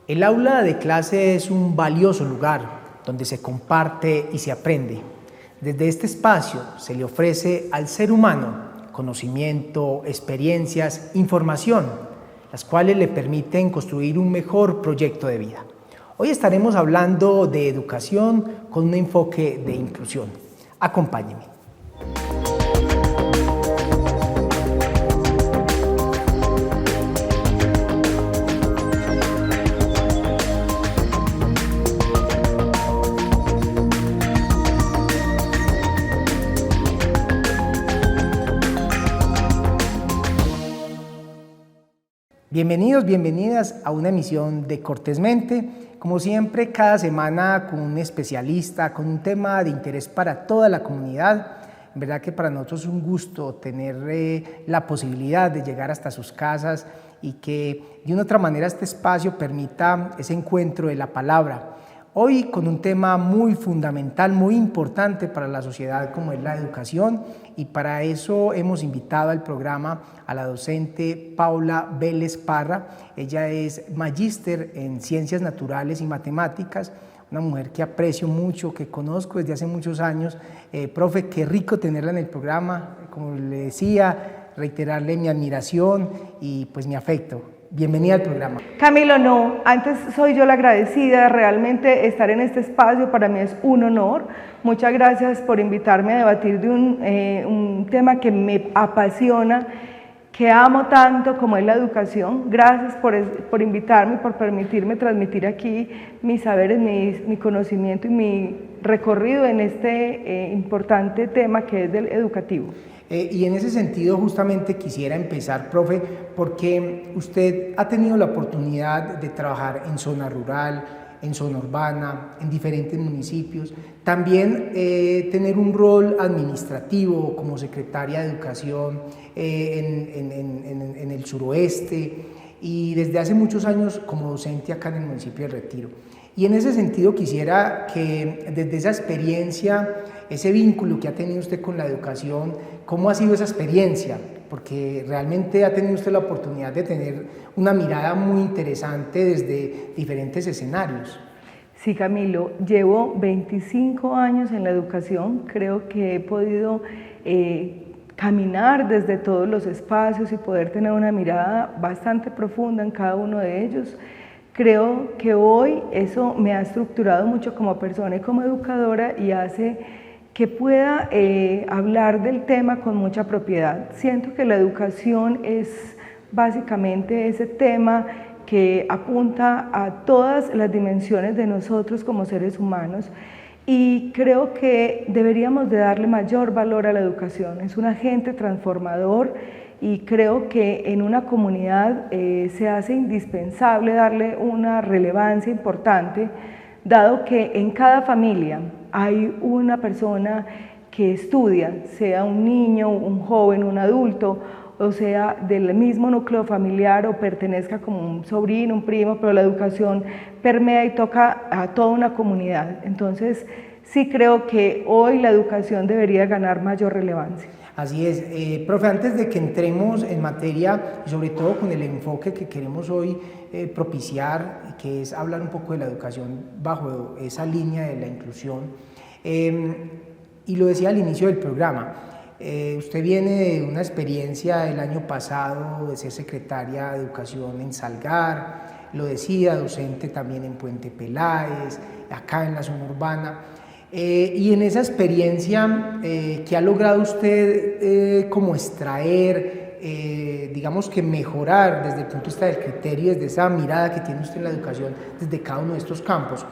El aula de clase es un valioso lugar donde se comparte y se aprende. Desde este espacio se le ofrece al ser humano conocimiento, experiencias, información, las cuales le permiten construir un mejor proyecto de vida. Hoy estaremos hablando de educación con un enfoque de inclusión. Acompáñenme. Bienvenidos, bienvenidas a una emisión de Cortésmente. Como siempre, cada semana con un especialista, con un tema de interés para toda la comunidad. En verdad que para nosotros es un gusto tener la posibilidad de llegar hasta sus casas y que de una otra manera este espacio permita ese encuentro de la palabra. Hoy con un tema muy fundamental, muy importante para la sociedad como es la educación, y para eso hemos invitado al programa a la docente Paula Vélez Parra. Ella es magíster en Ciencias Naturales y Matemáticas, una mujer que aprecio mucho, que conozco desde hace muchos años. Profe, qué rico tenerla en el programa, como le decía, reiterarle mi admiración y pues mi afecto. Bienvenida al programa. Camilo, no, antes soy yo la agradecida, realmente estar en este espacio para mí es un honor. Muchas gracias por invitarme a debatir de un tema que me apasiona, que amo tanto como es la educación. Gracias por invitarme, por permitirme transmitir aquí mis saberes, mi conocimiento y mi recorrido en este importante tema que es del educativo. Y en ese sentido justamente quisiera empezar, profe, porque usted ha tenido la oportunidad de trabajar en zona rural, en zona urbana, en diferentes municipios, también tener un rol administrativo como secretaria de Educación en el suroeste y desde hace muchos años como docente acá en el municipio de Retiro. Y en ese sentido quisiera que desde esa experiencia, ese vínculo que ha tenido usted con la educación, ¿cómo ha sido esa experiencia? Porque realmente ha tenido usted la oportunidad de tener una mirada muy interesante desde diferentes escenarios. Sí, Camilo, llevo 25 años en la educación, creo que he podido caminar desde todos los espacios y poder tener una mirada bastante profunda en cada uno de ellos. Creo que hoy eso me ha estructurado mucho como persona y como educadora y hace que pueda hablar del tema con mucha propiedad. Siento que la educación es básicamente ese tema que apunta a todas las dimensiones de nosotros como seres humanos y creo que deberíamos de darle mayor valor a la educación. Es un agente transformador y creo que en una comunidad se hace indispensable darle una relevancia importante, dado que en cada familia hay una persona que estudia, sea un niño, un joven, un adulto, o sea del mismo núcleo familiar o pertenezca como un sobrino, un primo, pero la educación permea y toca a toda una comunidad. Entonces sí creo que hoy la educación debería ganar mayor relevancia. Así es. Profe, antes de que entremos en materia, y sobre todo con el enfoque que queremos hoy propiciar, que es hablar un poco de la educación bajo esa línea de la inclusión, y lo decía al inicio del programa, usted viene de una experiencia el año pasado de ser secretaria de Educación en Salgar, lo decía, docente también en Puente Peláez, acá en la zona urbana. Y en esa experiencia, ¿qué ha logrado usted como extraer, digamos que mejorar desde el punto de vista del criterio, desde esa mirada que tiene usted en la educación, desde cada uno de estos campos?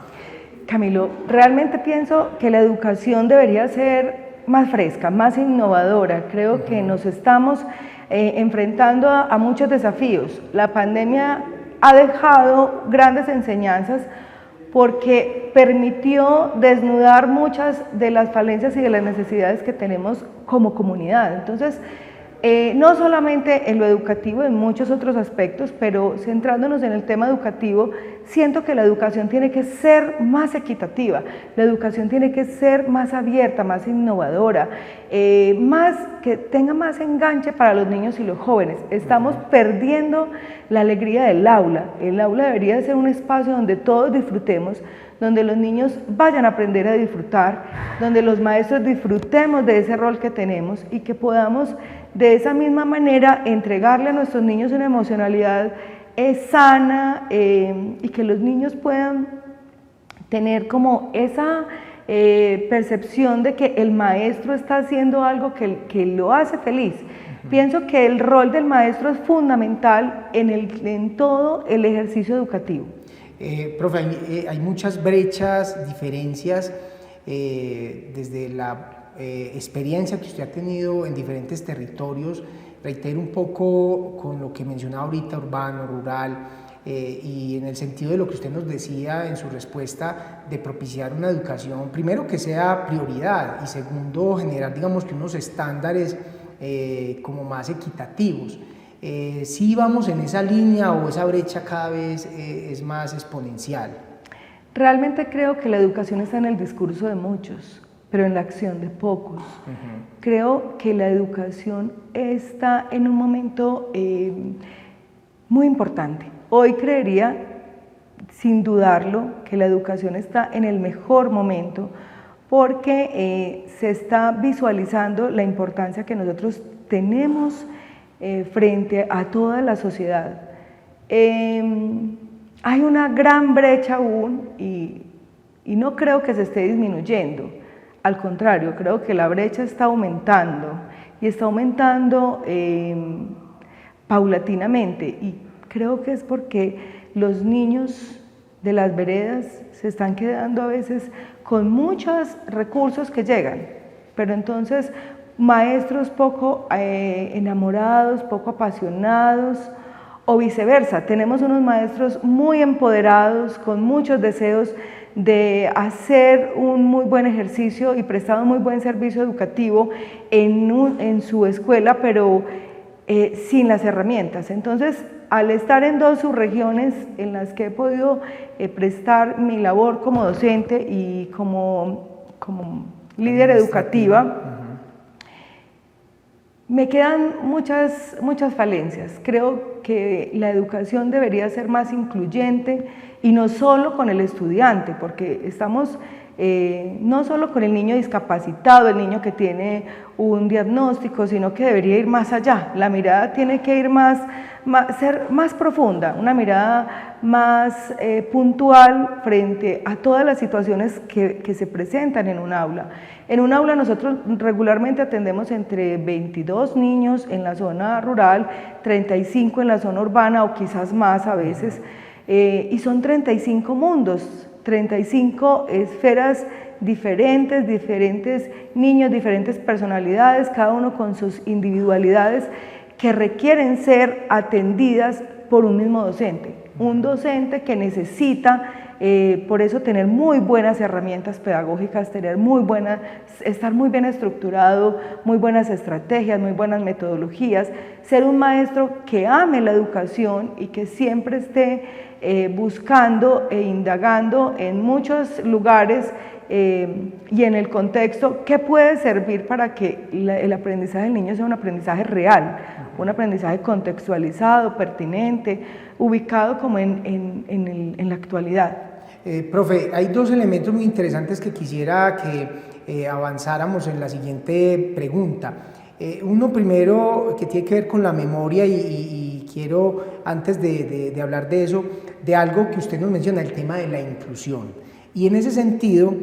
Camilo, realmente pienso que la educación debería ser más fresca, más innovadora. Creo que nos estamos enfrentando a muchos desafíos. La pandemia ha dejado grandes enseñanzas porque permitió desnudar muchas de las falencias y de las necesidades que tenemos como comunidad. Entonces, no solamente en lo educativo, en muchos otros aspectos, pero centrándonos en el tema educativo, siento que la educación tiene que ser más equitativa, la educación tiene que ser más abierta, más innovadora, que tenga más enganche para los niños y los jóvenes. Estamos perdiendo la alegría del aula. El aula debería ser un espacio donde todos disfrutemos, donde los niños vayan a aprender a disfrutar, donde los maestros disfrutemos de ese rol que tenemos y que podamos de esa misma manera entregarle a nuestros niños una emocionalidad sana, y que los niños puedan tener como esa percepción de que el maestro está haciendo algo que lo hace feliz. Pienso que el rol del maestro es fundamental en todo el ejercicio educativo. Profe, hay muchas brechas, diferencias desde la experiencia que usted ha tenido en diferentes territorios. Reitero un poco con lo que mencionaba ahorita, urbano, rural, y en el sentido de lo que usted nos decía en su respuesta de propiciar una educación, primero que sea prioridad y segundo generar, digamos, que unos estándares como más equitativos. ¿Sí vamos en esa línea o esa brecha cada vez es más exponencial? Realmente creo que la educación está en el discurso de muchos, pero en la acción de pocos. Creo que la educación está en un momento muy importante. Hoy creería, sin dudarlo, que la educación está en el mejor momento porque se está visualizando la importancia que nosotros tenemos frente a toda la sociedad. Hay una gran brecha aún y no creo que se esté disminuyendo. Al contrario, creo que la brecha está aumentando y está aumentando paulatinamente, y creo que es porque los niños de las veredas se están quedando a veces con muchos recursos que llegan, pero entonces maestros poco enamorados, poco apasionados, o viceversa. Tenemos unos maestros muy empoderados, con muchos deseos de hacer un muy buen ejercicio y prestar un muy buen servicio educativo en su escuela, pero sin las herramientas. Entonces, al estar en dos subregiones en las que he podido prestar mi labor como docente y como líder educativa, me quedan muchas falencias. Creo que la educación debería ser más incluyente y no solo con el estudiante, porque estamos no solo con el niño discapacitado, el niño que tiene un diagnóstico, sino que debería ir más allá. La mirada tiene que ir ser más profunda, una mirada más puntual frente a todas las situaciones que se presentan en un aula. En un aula nosotros regularmente atendemos entre 22 niños en la zona rural, 35 en la zona urbana o quizás más a veces, y son 35 mundos, 35 esferas diferentes niños, diferentes personalidades, cada uno con sus individualidades que requieren ser atendidas por un mismo docente. Un docente que necesita, por eso, tener muy buenas herramientas pedagógicas, estar muy bien estructurado, muy buenas estrategias, muy buenas metodologías, ser un maestro que ame la educación y que siempre esté buscando e indagando en muchos lugares y en el contexto qué puede servir para que el aprendizaje del niño sea un aprendizaje real, un aprendizaje contextualizado, pertinente, ubicado como en la actualidad. Profe, hay dos elementos muy interesantes que quisiera que avanzáramos en la siguiente pregunta. Uno primero que tiene que ver con la memoria y quiero, antes de hablar de eso, de algo que usted nos menciona, el tema de la inclusión. Y en ese sentido,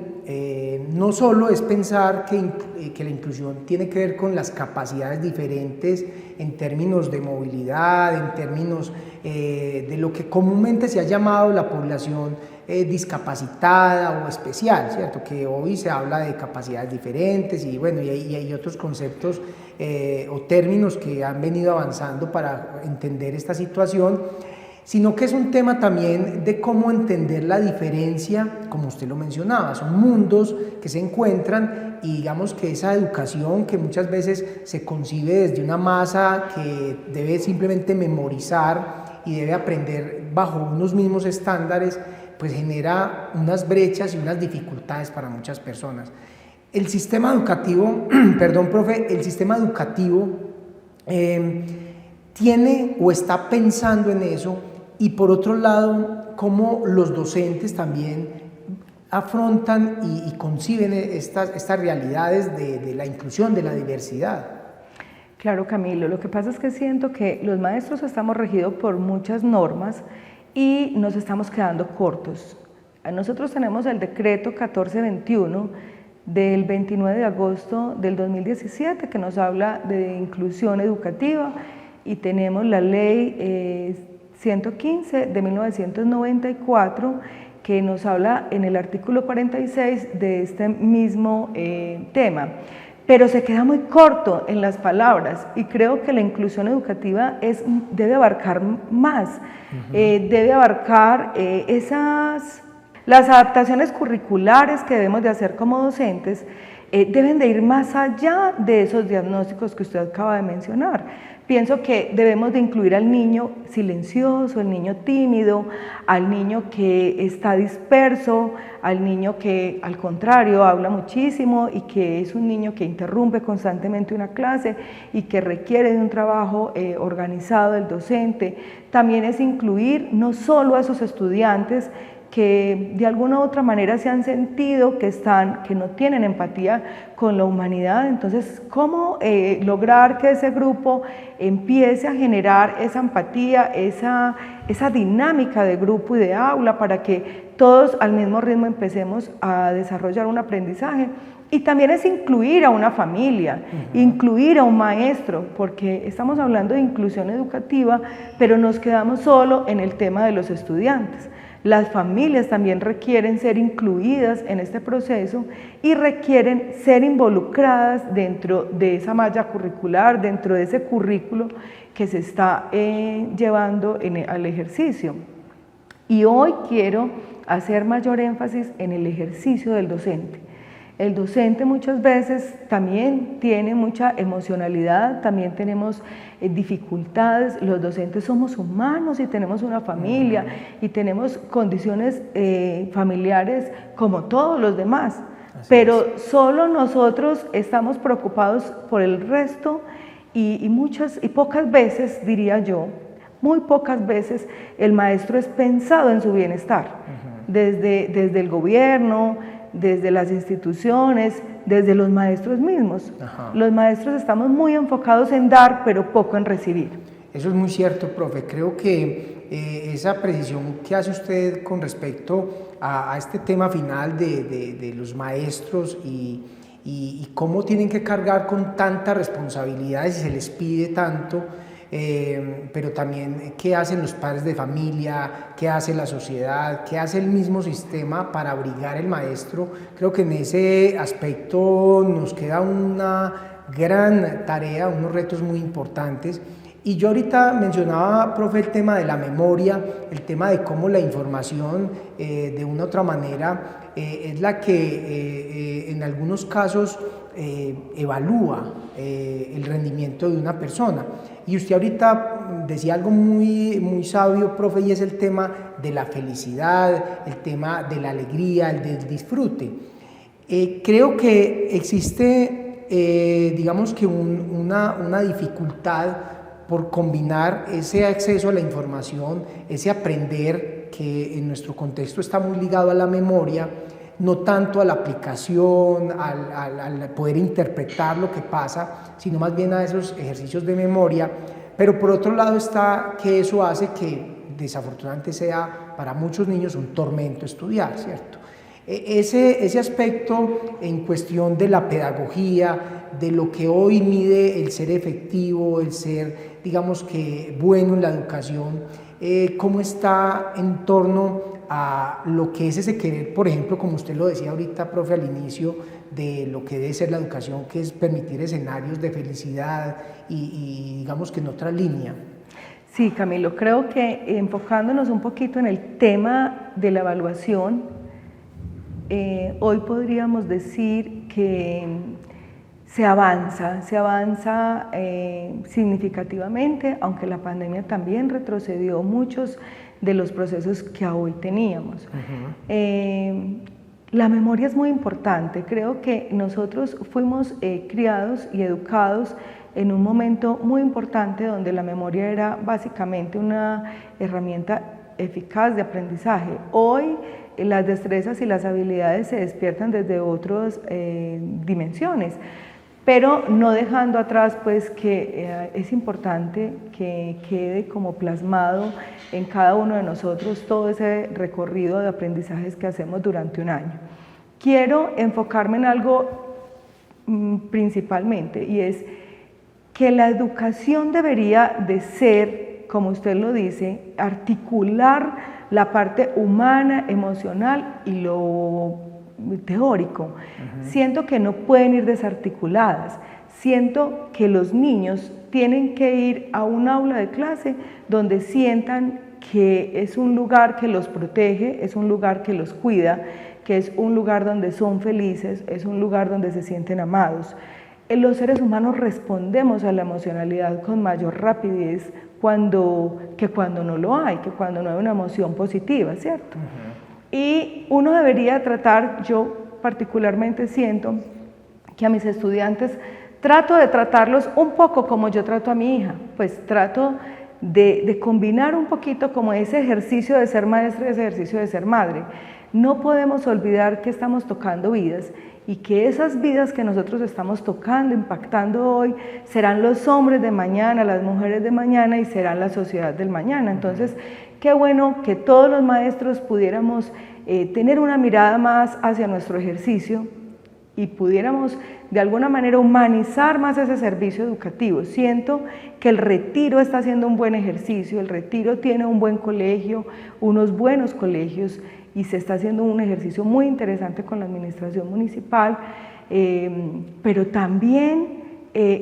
no solo es pensar que la inclusión tiene que ver con las capacidades diferentes en términos de movilidad, en términos de lo que comúnmente se ha llamado la población discapacitada o especial, ¿cierto? Que hoy se habla de capacidades diferentes y bueno, y hay otros conceptos o términos que han venido avanzando para entender esta situación, sino que es un tema también de cómo entender la diferencia, como usted lo mencionaba, son mundos que se encuentran y digamos que esa educación que muchas veces se concibe desde una masa que debe simplemente memorizar y debe aprender bajo unos mismos estándares, pues genera unas brechas y unas dificultades para muchas personas. El sistema educativo, perdón, profe, el sistema educativo tiene o está pensando en eso, y por otro lado, cómo los docentes también afrontan y conciben estas realidades de la inclusión, de la diversidad. Claro, Camilo, lo que pasa es que siento que los maestros estamos regidos por muchas normas y nos estamos quedando cortos. Nosotros tenemos el decreto 1421 del 29 de agosto del 2017 que nos habla de inclusión educativa, y tenemos la ley 115 de 1994 que nos habla en el artículo 46 de este mismo tema. Pero se queda muy corto en las palabras, y creo que la inclusión educativa debe abarcar más, debe abarcar las adaptaciones curriculares que debemos de hacer como docentes, deben de ir más allá de esos diagnósticos que usted acaba de mencionar. Pienso que debemos de incluir al niño silencioso, al niño tímido, al niño que está disperso, al niño que al contrario habla muchísimo y que es un niño que interrumpe constantemente una clase y que requiere de un trabajo organizado del docente. También es incluir no solo a esos estudiantes que de alguna u otra manera se han sentido que no tienen empatía con la humanidad. Entonces, ¿cómo lograr que ese grupo empiece a generar esa empatía, esa dinámica de grupo y de aula, para que todos al mismo ritmo empecemos a desarrollar un aprendizaje? Y también es incluir a una familia, incluir a un maestro, porque estamos hablando de inclusión educativa, pero nos quedamos solo en el tema de los estudiantes. Las familias también requieren ser incluidas en este proceso y requieren ser involucradas dentro de esa malla curricular, dentro de ese currículo que se está llevando al ejercicio. Y hoy quiero hacer mayor énfasis en el ejercicio del docente. El docente muchas veces también tiene mucha emocionalidad, también tenemos dificultades. Los docentes somos humanos y tenemos una familia y tenemos condiciones familiares como todos los demás, pero solo nosotros estamos preocupados por el resto, y pocas veces, diría yo, muy pocas veces el maestro es pensado en su bienestar, desde el gobierno, desde las instituciones, desde los maestros mismos. Los maestros estamos muy enfocados en dar, pero poco en recibir. Eso es muy cierto, profe. Creo que esa precisión que hace usted con respecto a este tema final de los maestros y cómo tienen que cargar con tantas responsabilidades y se les pide tanto, pero también qué hacen los padres de familia, qué hace la sociedad, qué hace el mismo sistema para abrigar el maestro. Creo que en ese aspecto nos queda una gran tarea, unos retos muy importantes. Y yo ahorita mencionaba, profe, el tema de la memoria, el tema de cómo la información de una u otra manera es la que en algunos casos evalúa el rendimiento de una persona. Y usted ahorita decía algo muy sabio, profe, y es el tema de la felicidad, el tema de la alegría, el del disfrute. Creo que existe, digamos que una dificultad por combinar ese acceso a la información, ese aprender que en nuestro contexto está muy ligado a la memoria, no tanto a la aplicación, al poder interpretar lo que pasa, sino más bien a esos ejercicios de memoria. Pero por otro lado está que eso hace que desafortunadamente sea para muchos niños un tormento estudiar, ¿cierto? Ese aspecto en cuestión de la pedagogía, de lo que hoy mide el ser efectivo, el ser, digamos que, bueno en la educación, ¿cómo está en torno a lo que es ese querer, por ejemplo, como usted lo decía ahorita, profe, al inicio, de lo que debe ser la educación, que es permitir escenarios de felicidad y digamos que en otra línea? Sí, Camilo, creo que enfocándonos un poquito en el tema de la evaluación, hoy podríamos decir que se avanza significativamente, aunque la pandemia también retrocedió muchos de los procesos que hoy teníamos. La memoria es muy importante. Creo que nosotros fuimos criados y educados en un momento muy importante donde la memoria era básicamente una herramienta eficaz de aprendizaje. Hoy las destrezas y las habilidades se despiertan desde otras dimensiones, pero no dejando atrás pues que es importante que quede como plasmado en cada uno de nosotros todo ese recorrido de aprendizajes que hacemos durante un año. Quiero enfocarme en algo principalmente, y es que la educación debería de ser, como usted lo dice, articular la parte humana, emocional y lo teórico. Siento que no pueden ir desarticuladas. Siento que los niños tienen que ir a un aula de clase donde sientan que es un lugar que los protege, es un lugar que los cuida, que es un lugar donde son felices, es un lugar donde se sienten amados. Los seres humanos respondemos a la emocionalidad con mayor rapidez que cuando no lo hay, que cuando no hay una emoción positiva, ¿cierto? Y uno debería tratar, yo particularmente siento que a mis estudiantes trato de tratarlos un poco como yo trato a mi hija, pues trato de combinar un poquito como ese ejercicio de ser maestra y ese ejercicio de ser madre. No podemos olvidar que estamos tocando vidas y que esas vidas que nosotros estamos tocando, impactando hoy, serán los hombres de mañana, las mujeres de mañana y serán la sociedad del mañana. Entonces, qué bueno que todos los maestros pudiéramos tener una mirada más hacia nuestro ejercicio y pudiéramos de alguna manera humanizar más ese servicio educativo. Siento que el Retiro está haciendo un buen ejercicio, el Retiro tiene un buen colegio, unos buenos colegios, y se está haciendo un ejercicio muy interesante con la administración municipal, pero también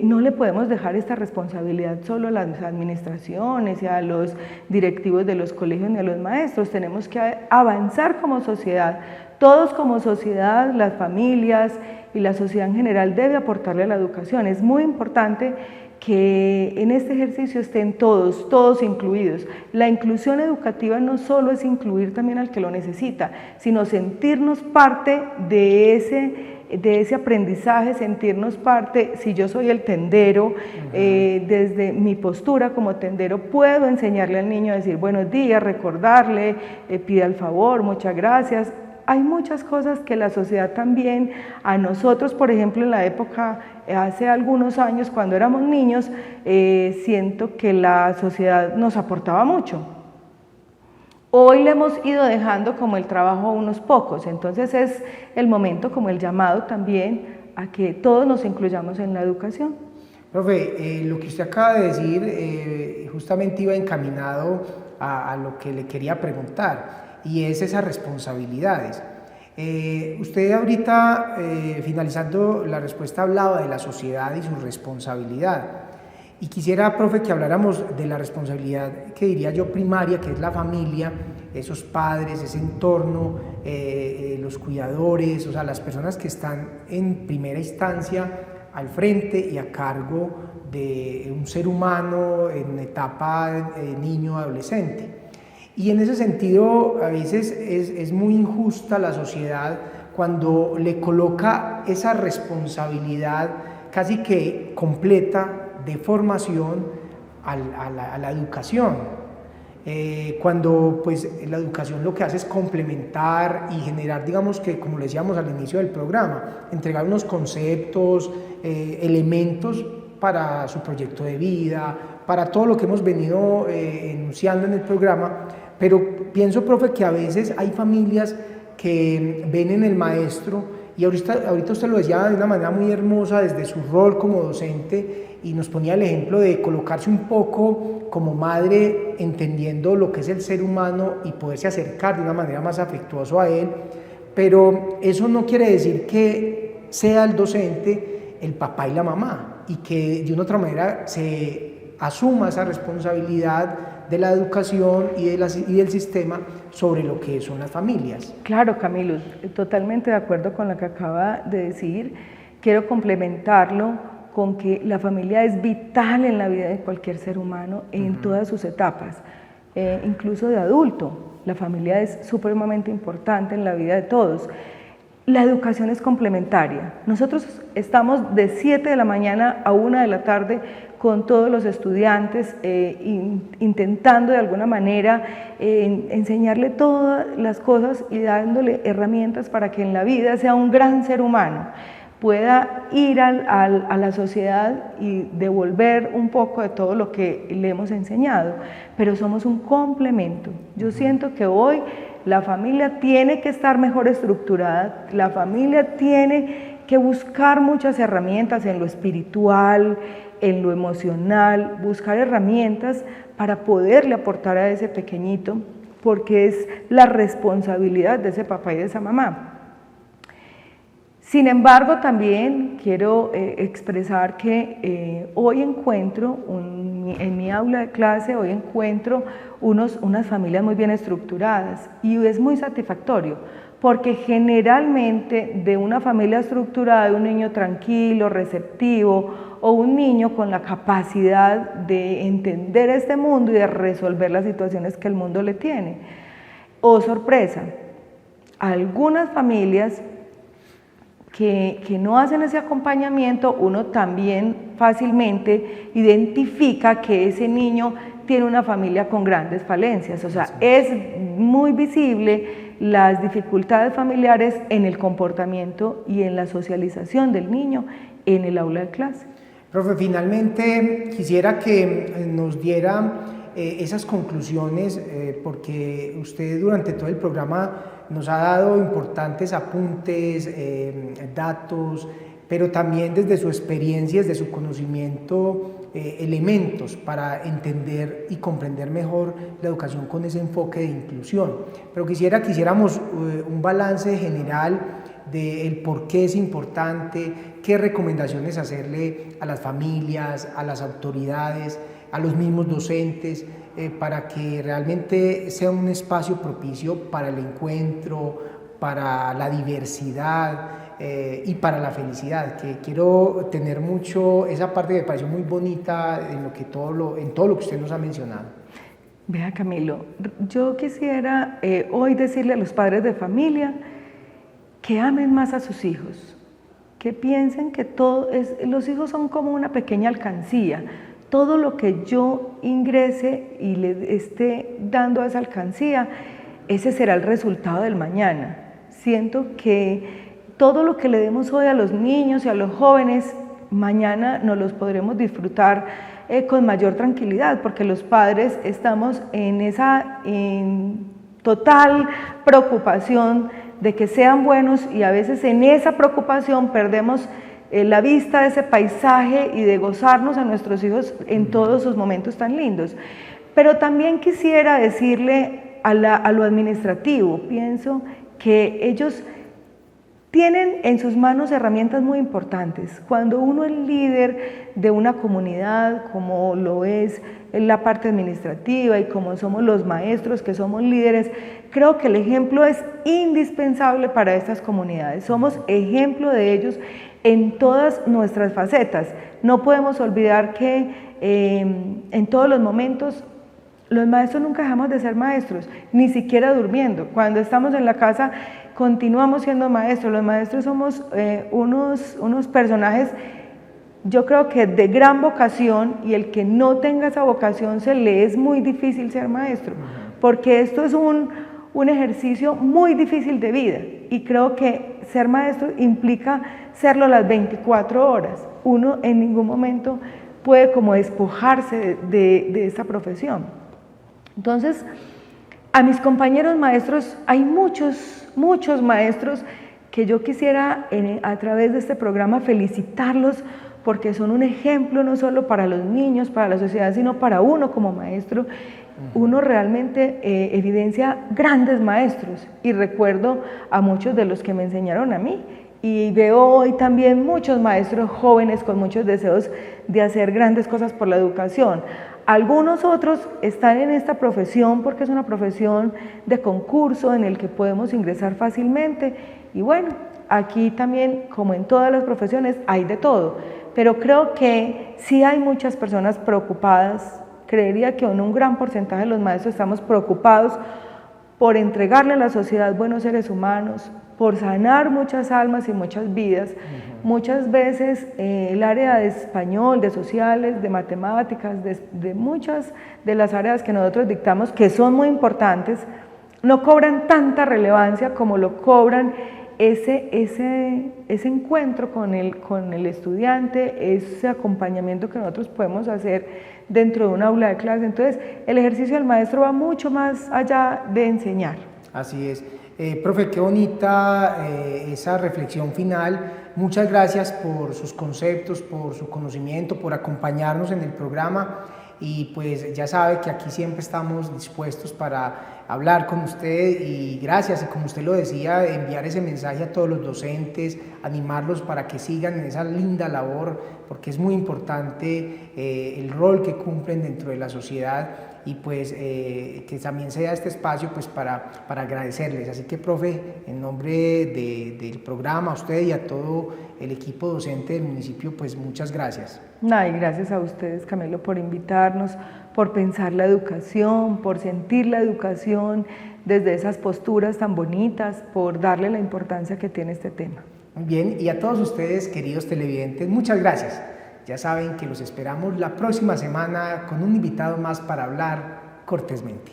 no le podemos dejar esta responsabilidad solo a las administraciones y a los directivos de los colegios ni a los maestros. Tenemos que avanzar como sociedad, todos como sociedad, las familias y la sociedad en general debe aportarle a la educación. Es muy importante que en este ejercicio estén todos incluidos. La inclusión educativa no solo es incluir también al que lo necesita, sino sentirnos parte de ese aprendizaje, sentirnos parte. Si yo soy el tendero, desde mi postura como tendero puedo enseñarle al niño a decir buenos días, recordarle, pida el favor, muchas gracias. Hay muchas cosas que la sociedad también, a nosotros, por ejemplo, en la época, hace algunos años, cuando éramos niños, siento que la sociedad nos aportaba mucho. Hoy le hemos ido dejando como el trabajo a unos pocos, entonces es el momento, como el llamado también, a que todos nos incluyamos en la educación. Profe, lo que usted acaba de decir justamente iba encaminado a lo que le quería preguntar, y es esas responsabilidades. Usted ahorita, finalizando la respuesta, hablaba de la sociedad y su responsabilidad. Y quisiera, profe, que habláramos de la responsabilidad, que diría yo, primaria, que es la familia, esos padres, ese entorno, los cuidadores, o sea, las personas que están en primera instancia al frente y a cargo de un ser humano en etapa niño, adolescente. Y en ese sentido, a veces es muy injusta la sociedad cuando le coloca esa responsabilidad casi que completa de formación a la educación. Cuando pues la educación lo que hace es complementar y generar, digamos que, como le decíamos al inicio del programa, entregar unos conceptos, elementos para su proyecto de vida, para todo lo que hemos venido enunciando en el programa. Pero pienso, profe, que a veces hay familias que ven en el maestro, y ahorita usted lo decía de una manera muy hermosa desde su rol como docente, y nos ponía el ejemplo de colocarse un poco como madre, entendiendo lo que es el ser humano y poderse acercar de una manera más afectuosa a él. Pero eso no quiere decir que sea el docente el papá y la mamá, y que de una otra manera se asuma esa responsabilidad de la educación y del sistema sobre lo que son las familias. Claro, Camilo, totalmente de acuerdo con lo que acaba de decir. Quiero complementarlo con que la familia es vital en la vida de cualquier ser humano en todas sus etapas. incluso de adulto. La familia es supremamente importante en la vida de todos. La educación es complementaria. Nosotros estamos de 7 de la mañana a 1 de la tarde con todos los estudiantes, intentando de alguna manera enseñarle todas las cosas y dándole herramientas para que en la vida sea un gran ser humano, pueda ir a la sociedad y devolver un poco de todo lo que le hemos enseñado, pero somos un complemento. Yo siento que hoy la familia tiene que estar mejor estructurada, la familia tiene que buscar muchas herramientas en lo espiritual, en lo emocional, buscar herramientas para poderle aportar a ese pequeñito, porque es la responsabilidad de ese papá y de esa mamá. Sin embargo, también quiero expresar que hoy encuentro, en mi aula de clase, hoy encuentro unas familias muy bien estructuradas y es muy satisfactorio, porque generalmente de una familia estructurada, de un niño tranquilo, receptivo, o un niño con la capacidad de entender este mundo y de resolver las situaciones que el mundo le tiene. Oh, sorpresa, algunas familias que no hacen ese acompañamiento, uno también fácilmente identifica que ese niño tiene una familia con grandes falencias, o sea, es muy visible las dificultades familiares en el comportamiento y en la socialización del niño en el aula de clase. Profe, finalmente quisiera que nos diera esas conclusiones, porque usted durante todo el programa nos ha dado importantes apuntes, datos, pero también desde su experiencia, desde su conocimiento, elementos para entender y comprender mejor la educación con ese enfoque de inclusión. Pero quisiéramos un balance general del por qué es importante, qué recomendaciones hacerle a las familias, a las autoridades, a los mismos docentes, para que realmente sea un espacio propicio para el encuentro, para la diversidad y para la felicidad, que quiero tener mucho esa parte que me pareció muy bonita en todo lo que usted nos ha mencionado. Vea, Camilo, yo quisiera hoy decirle a los padres de familia que amen más a sus hijos, que piensen que los hijos son como una pequeña alcancía. Todo lo que yo ingrese y le esté dando a esa alcancía, ese será el resultado del mañana. Siento que todo lo que le demos hoy a los niños y a los jóvenes, mañana nos los podremos disfrutar con mayor tranquilidad, porque los padres estamos en total preocupación de que sean buenos y a veces en esa preocupación perdemos la vista de ese paisaje y de gozarnos a nuestros hijos en todos sus momentos tan lindos. Pero también quisiera decirle a lo administrativo, pienso que ellos tienen en sus manos herramientas muy importantes. Cuando uno es líder de una comunidad, como lo es la parte administrativa y como somos los maestros que somos líderes, creo que el ejemplo es indispensable para estas comunidades. Somos ejemplo de ellos en todas nuestras facetas. No podemos olvidar que en todos los momentos los maestros nunca dejamos de ser maestros, ni siquiera durmiendo. Cuando estamos en la casa continuamos siendo maestros. Los maestros somos unos personajes, yo creo que de gran vocación, y el que no tenga esa vocación se le es muy difícil ser maestro, porque esto es un ejercicio muy difícil de vida, y creo que ser maestro implica serlo las 24 horas. Uno en ningún momento puede como despojarse de esta profesión. Entonces, a mis compañeros maestros, hay muchos maestros que yo quisiera a través de este programa felicitarlos, porque son un ejemplo no solo para los niños, para la sociedad, sino para uno como maestro. Uno realmente evidencia grandes maestros, y recuerdo a muchos de los que me enseñaron a mí, y veo hoy también muchos maestros jóvenes con muchos deseos de hacer grandes cosas por la educación. Algunos otros están en esta profesión porque es una profesión de concurso en el que podemos ingresar fácilmente, y bueno, aquí también, como en todas las profesiones, hay de todo, pero creo que sí hay muchas personas preocupadas. creería que un gran porcentaje de los maestros estamos preocupados por entregarle a la sociedad buenos seres humanos, por sanar muchas almas y muchas vidas. Muchas veces el área de español, de sociales, de matemáticas, de muchas de las áreas que nosotros dictamos, que son muy importantes, no cobran tanta relevancia como lo cobran ese encuentro con el estudiante, ese acompañamiento que nosotros podemos hacer dentro de un aula de clase. Entonces, el ejercicio del maestro va mucho más allá de enseñar. Así es. Profe, qué bonita esa reflexión final. Muchas gracias por sus conceptos, por su conocimiento, por acompañarnos en el programa. Y pues ya sabe que aquí siempre estamos dispuestos para hablar con usted y gracias, y como usted lo decía, enviar ese mensaje a todos los docentes, animarlos para que sigan en esa linda labor, porque es muy importante el rol que cumplen dentro de la sociedad, y pues que también sea este espacio pues para agradecerles. Así que, profe, en nombre del programa, a usted y a todo el equipo docente del municipio, pues muchas gracias. Ay, gracias a ustedes, Camilo, por invitarnos, por pensar la educación, por sentir la educación desde esas posturas tan bonitas, por darle la importancia que tiene este tema. Muy bien, y a todos ustedes, queridos televidentes, muchas gracias. Ya saben que los esperamos la próxima semana con un invitado más para hablar cortésmente.